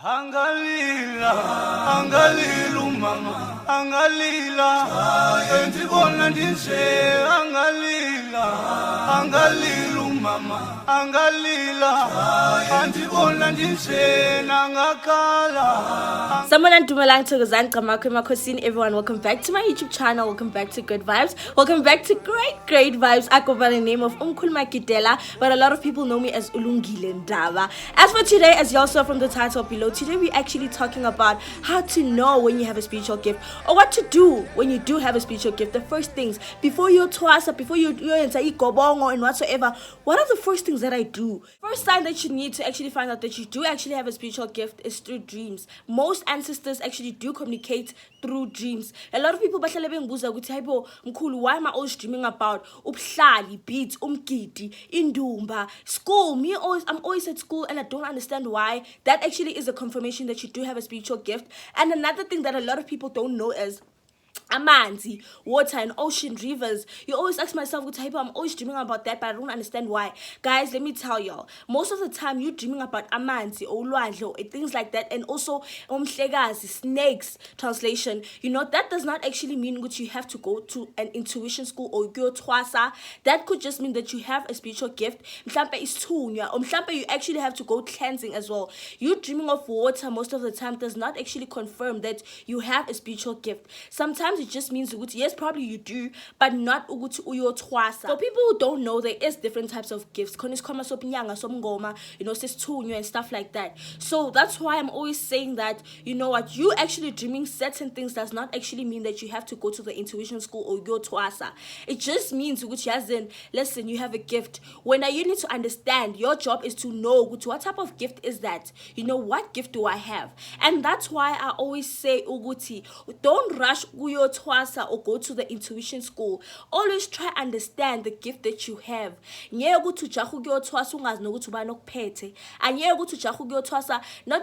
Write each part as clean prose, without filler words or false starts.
Angalila, angalila mama, angalila, entibona ndinje, angalila, angalila mama, angalila, entibona ndinje nangakala. Someone and Dumalang to Gazan everyone, welcome back to my YouTube channel, welcome back to Good Vibes, welcome back to great vibes. I go by the name of Mkhulu, but a lot of people know me as Ulungile Ndaba. As for today, as you all saw from the title below, today we're actually talking about how to know when you have a spiritual gift or what to do when you do have a spiritual gift. The first things before you twasa, before you enter gobongo and whatsoever, what are the first things that I do? First sign that you need to actually find out that you do actually have a spiritual gift is through dreams. Most ancestors actually do communicate through dreams. A lot of people bahlale bengibuza ukuthi hayibo Mkhulu, why am I always dreaming about ubuhlali, beats, umgidi, indumba, school? I'm always at school and I don't understand why. That actually is a confirmation that you do have a spiritual gift. And another thing that a lot of people don't know is amanzi, water and ocean, rivers. You always ask myself, I'm always dreaming about that, but I don't understand why. Guys, let me tell y'all, most of the time you're dreaming about amanzi or ulwandle or things like that, and also snakes translation. You know, that does not actually mean that you have to go to an intuition school or go twasa. That could just mean that you have a spiritual gift. Mhlampe is tunya, or mhlampe you actually have to go cleansing as well. You dreaming of water most of the time does not actually confirm that you have a spiritual gift. Sometimes it just means yes, probably you do, but not ukuthi uyotwasa. For people who don't know, there is different types of gifts. You know, sesithunywa and stuff like that. So that's why I'm always saying that, you know what, you actually dreaming certain things does not actually mean that you have to go to the intuition school or go twasa. It just means listen, you have a gift. When you need to understand, your job is to know what type of gift is that. You know, what gift do I have? And that's why I always say uguti, don't rush twasa or go to the intuition school. Always try understand the gift that you have. Not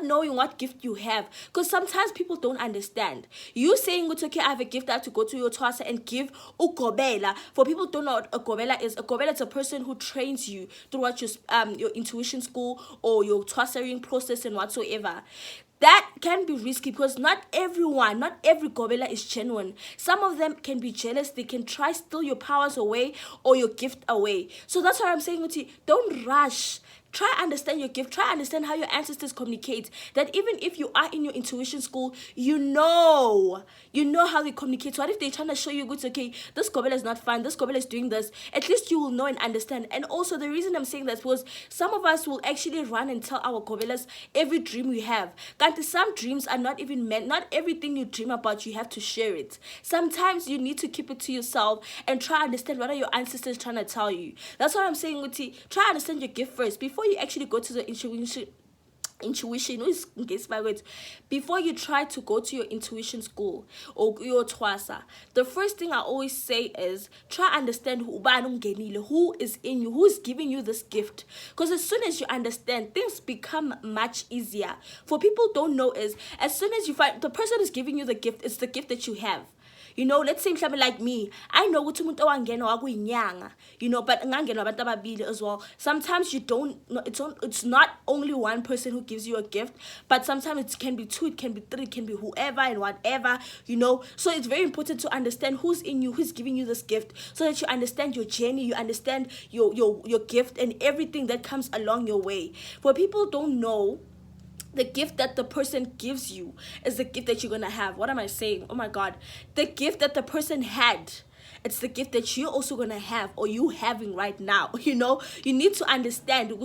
knowing what gift you have, because sometimes people don't understand. You saying okay, I have a gift, I have to go to your twasa and give ukobela. For people who don't know what a gobela is a person who trains you throughout your intuition school or your twasering process and whatsoever. That can be risky because not every gobela is genuine. Some of them can be jealous. They can try steal your powers away or your gift away. So that's why I'm saying to you, don't rush. Try understand your gift. Try understand how your ancestors communicate. That even if you are in your intuition school, you know how they communicate. So what if they're trying to show you, okay, this gobela is not fine, this gobela is doing this. At least you will know and understand. And also the reason I'm saying that was some of us will actually run and tell our gobelas every dream we have. Some dreams are not even meant. Not everything you dream about, you have to share it. Sometimes you need to keep it to yourself and try understand what are your ancestors trying to tell you. That's what I'm saying, Uti. Try understand your gift first before you actually go to the intuition before you try to go to your intuition school or your twasa. The first thing I always say is try understand who is in you, who is giving you this gift, because as soon as you understand, things become much easier. For people don't know is as soon as you find the person who's giving you the gift, it's the gift that you have. You know, let's say something like me. I know what you know, but as well. Sometimes you don't. It's not only one person who gives you a gift, but sometimes it can be two, it can be three, it can be whoever and whatever. You know, so it's very important to understand who's in you, who's giving you this gift, so that you understand your journey, you understand your gift and everything that comes along your way. For people who don't know, the gift that the person gives you is the gift that you're gonna have. What am I saying? Oh my God. The gift that the person had, it's the gift that you're also gonna have or you having right now. You know, you need to understand. And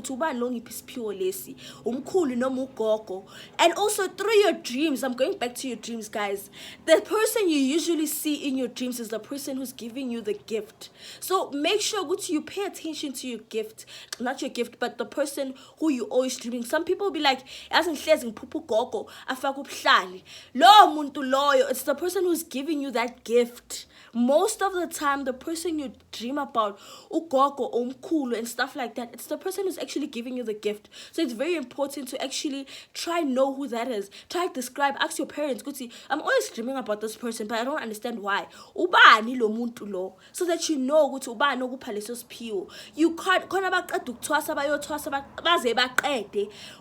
also through your dreams, I'm going back to your dreams, guys. The person you usually see in your dreams is the person who's giving you the gift. So make sure you pay attention to your gift, not your gift, but the person who you always dreaming. Some people will be like, it's the person who's giving you that gift. Most of the time, the person you dream about, ugogo or Mkhulu and stuff like that, it's the person who's actually giving you the gift. So it's very important to actually try know who that is. Try describe, ask your parents, I'm always dreaming about this person, but I don't understand why. Ubani lo muntu lo, so that you know ubani okuphalisa siphiwo. You can't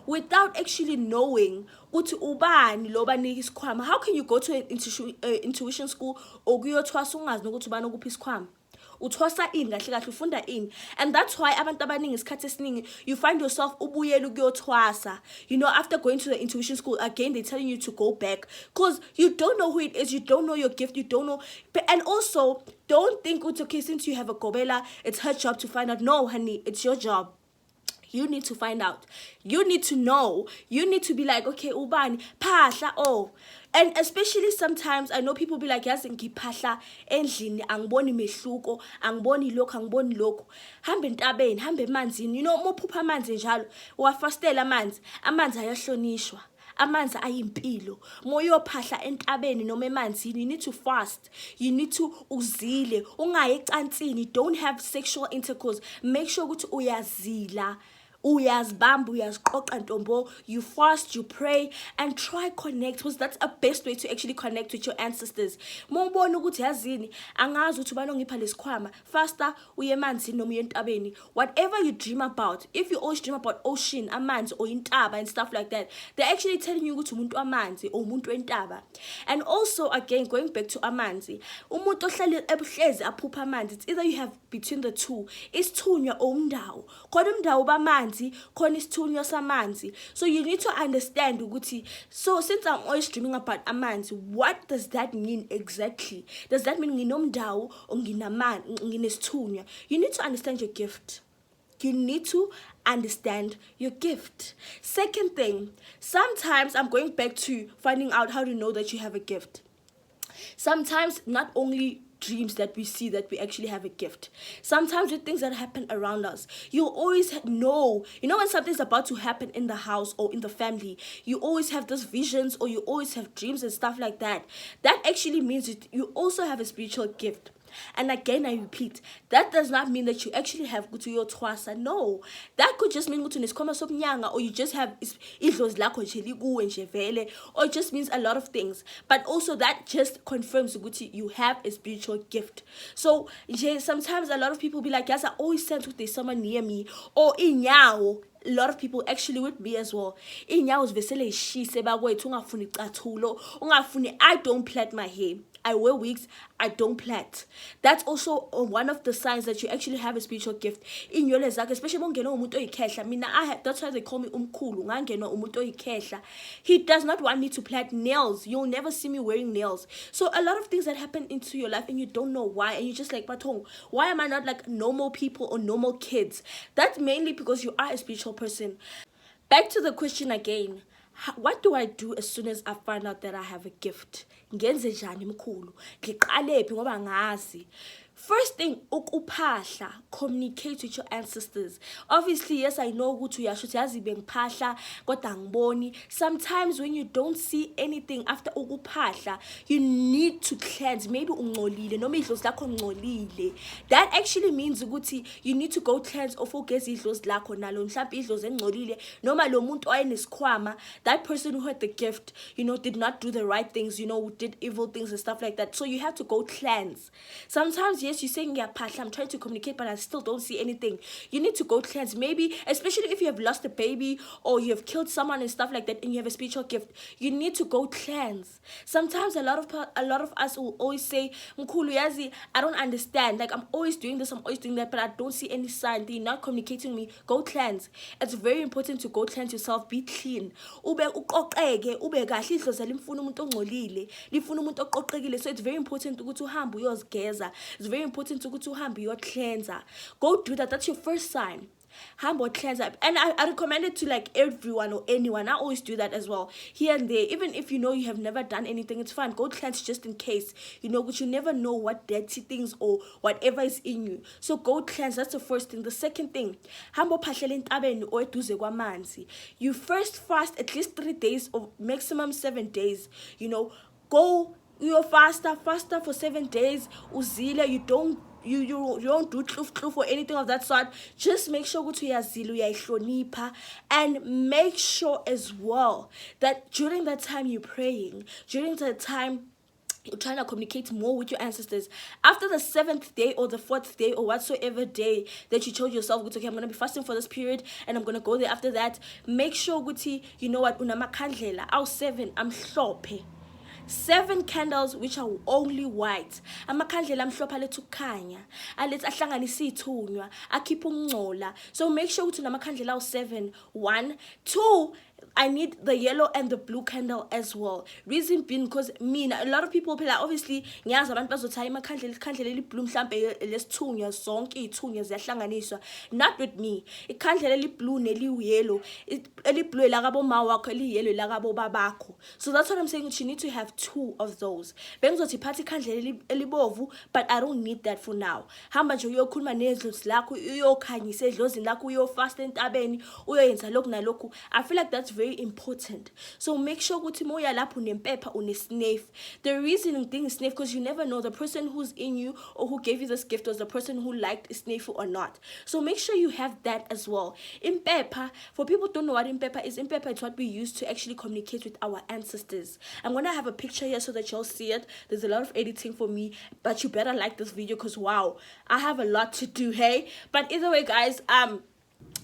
without actually knowing ukuthi ubani lo banika isikhwama. How can you go to an intuition school or kuyothwasa ungazi nokuthi ubani okuphi isikhwama? Uthwasa ini kahle kahle ufunda ini. And that's why abantu abaningi isikhathi esiningi you find yourself ubuyela ukuyothwasa. You know, after going to the intuition school again, they're telling you to go back because you don't know who it is, you don't know your gift, you don't know. And also don't think it's okay since you have a gobela, it's her job to find out. No, honey, it's your job. You need to find out. You need to know. You need to be like, okay, ubani, phahla, oh. And especially sometimes, I know people be like, yazi ngiphahla endlini, angiboni mehluko, angiboni lokho, angiboni lokho. Hambe entabeni, hambe emanzini. You know, mophupha amanzi njalo, uwafastela amanzi ayahlonishwa. Amanzi ayimpilo. Moyophahla entabeni noma emanzini, you need to fast. You need to uzile. Ungayi ecansini, don't have sexual intercourse. Make sure ukuthi uyazila. Uyazibamba, uyaziqoqa ntombo, you fast, you pray, and try connect, because that's a best way to actually connect with your ancestors. Mawubona ukuthi yazini, angazi ukuthi ubani ongipha lesikhwama, faster uye emanzini noma uye entabeni. Whatever you dream about, if you always dream about ocean, amanzi, or intaba and stuff like that, they're actually telling you ukuthi umuntu amanzi or umuntu entaba. And also, again, going back to amanzi, umuntu ohleli ebuhlezi aphupha amanzi, it's either you have between the two, isithunywa or umndawo. Khona umndawo bamanzi, khona isithunywa samanzi. So you need to understand ukuthi, so since I'm always dreaming about amanzi, what does that mean exactly? Does that mean nginomndawo or nginesithunywa? You need to understand your gift. You need to understand your gift. Second thing, sometimes I'm going back to finding out how to know that you have a gift. Sometimes not only dreams that we see that we actually have a gift. Sometimes with things that happen around us, you always know, you know, when something's about to happen in the house or in the family, you always have those visions or you always have dreams and stuff like that. That actually means that you also have a spiritual gift. And again, I repeat, that does not mean that you actually have kutuyo twasa. No, that could just mean or you just have or it just means a lot of things. But also that just confirms you have a spiritual gift. So sometimes a lot of people be like, yes, I always sense that there's someone near me, or inyao. A lot of people actually would be as well. I don't plait my hair. I wear wigs, I don't plait. That's also one of the signs that you actually have a spiritual gift in your life, especially that's why they call me Mkhulu. He does not want me to plait nails. You'll never see me wearing nails. So a lot of things that happen into your life and you don't know why, and you're just like, Batong, why am I not like normal people or normal kids? That's mainly because you are a spiritual person. Back to the question again. What do I do as soon as I find out that I have a gift? Ngenze njani Mkhulu? Ngiqalephi ngoba ngazi. First thing, ukuphahla, communicate with your ancestors. Obviously, yes, I know ukuthi uyasho yazi bengiphahla kodwa angiboni. Sometimes when you don't see anything after ukuphahla, you need to cleanse. Maybe ungcolile noma idlozi lakho ngcolile. That actually means ukuthi you need to go cleanse or ugeze idlozi lakho nalo mhlawumbe idlozi engcolile noma lo muntu oyenesikhwama, that person who had the gift, you know, did not do the right things, you know, did evil things and stuff like that. So you have to go cleanse. Sometimes yes, you're saying I'm trying to communicate, but I still don't see anything. You need to go cleanse. Maybe, especially if you have lost a baby or you have killed someone and stuff like that, and you have a spiritual gift, you need to go cleanse. Sometimes a lot of us will always say, Mkhulu yazi, I don't understand. Like I'm always doing this, I'm always doing that, but I don't see any sign. They're not communicating with me. Go cleanse. It's very important to go cleanse yourself. Be clean. So it's very important to go to hambu yours geza. It's very important to go to hambu your cleanser. Go do that. That's your first sign. Humble cleanser. And I recommend it to like everyone or anyone. I always do that as well. Here and there. Even if you know you have never done anything, it's fine. Go cleanse just in case. You know, but you never know what dirty things or whatever is in you. So go cleanse. That's the first thing. The second thing, you first fast at least 3 days or maximum 7 days. You know, go you're faster for 7 days. Uzile, you don't do kloof or anything of that sort. Just make sure go to yazilu yahlonipha, and make sure as well that during that time you're praying, during the time you're trying to communicate more with your ancestors. After the 7th day or the 4th day or whatsoever day that you told yourself, okay, I'm going to be fasting for this period and I'm going to go there after that, make sure, Guti, you know what, unamakandlela, aw 7, I'm mhlophe. 7 candles which are only white. Amakhandlela amhlophe aletha ukukhanya, aletha ahlanganisa ithunywa, akhipha ukungcola. So make sure ukuthi unamakhandlela awu7. 1, 2, I need the yellow and the blue candle as well. Reason being, because a lot of people obviously ngiyazi abantu bazothi ikhandlela eliblue mhlambe lesithunywa zonke izithunywa ziyahlanganiswa. Not with me. Ikhandlela eliblue neliyellow, eliblue lakabo ma wakho, eliyellow lakabo babakho. So that's what I'm saying, you need to have 2 of those. Bengizothi phathi ikhandlela elibovu, but I don't need that for now. Hamba nje uyokhuluma nedlozi lakho, uyokhanyisa edlozini lakho, uyofasta entabeni, uyoyenza lokhu nalokhu. I feel like that's very important. So make sure ukuthi moya lapho unempepha unesnafe. The reason I'm doing snafe, because you never know the person who's in you or who gave you this gift was the person who liked snafe or not. So make sure you have that as well. Impepha, for people who don't know what impepha is what we use to actually communicate with our ancestors. I'm gonna have a picture here so that you'll see it. There's a lot of editing for me, but you better like this video because wow, I have a lot to do, hey? But either way, guys,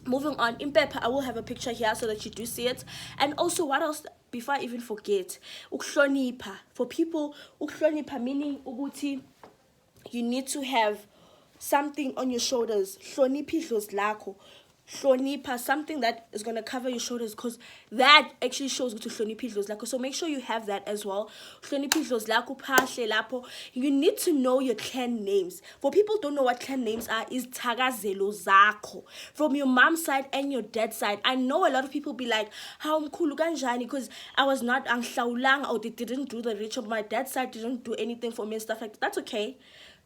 moving on, in paper I will have a picture here so that you do see it. And also, what else before I even forget, ukuhlonipha. For people, ukuhlonipha meaning ukuthi you need to have something on your shoulders. Hloniphi idlozi lakho. Hlonipha, something that is going to cover your shoulders, because that actually shows ukuthi hloniphi idlozi lakho. So make sure you have that as well. Hloniphi idlozi lakho, phahle lapho. You need to know your clan names. For people who don't know what clan names are, is thakazelo zakho. From your mom's side and your dad's side. I know a lot of people be like, how Mkhulu kanjani, because I was not angihlawulanga, or they didn't do the ritual. My dad's side didn't do anything for me and stuff like that. That's okay.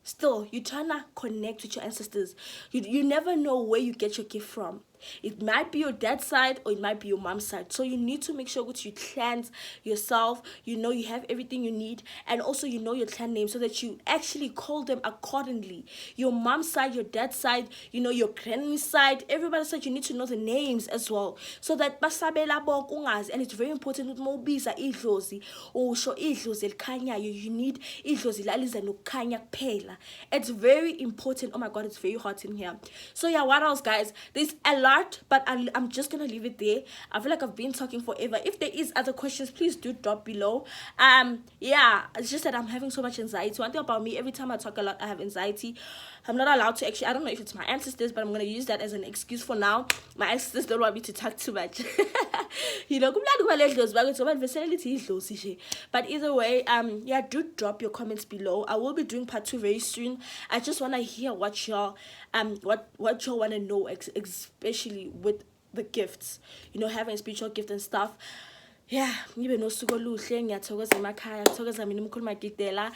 Still, you're trying to connect with your ancestors. You never know where you get your gift from. It might be your dad's side or it might be your mom's side. So you need to make sure that you cleanse yourself. You know you have everything you need. And also you know your clan name so that you actually call them accordingly. Your mom's side, your dad's side, you know, your granny's side. Everybody's side, you need to know the names as well. So that basabela bonkungazi. And it's very important with mobiza idlozi. Or show idlozi elkhanyayo. You need idlozi laliza nokukhanya kuphela. It's very important. Oh my god, it's very hot in here. So yeah, what else, guys? There's a lot, but I'm just gonna leave it there. I feel like I've been talking forever. If there is other questions, please do drop below. Yeah, it's just that I'm having so much anxiety. One thing about me, every time I talk a lot, I have anxiety. I'm not allowed to actually, I don't know if it's my ancestors, but I'm gonna use that as an excuse for now. My ancestors don't want me to talk too much. You know, but either way, yeah, do drop your comments below. I will be doing part 2 very soon. I just want to hear what y'all what y'all want to know, especially with the gifts, you know, having a spiritual gift and stuff. Yeah, ngibe nosuku oluhle, ngiyathokoza emakhaya, ngithokoza mina uMkhulu Magidela,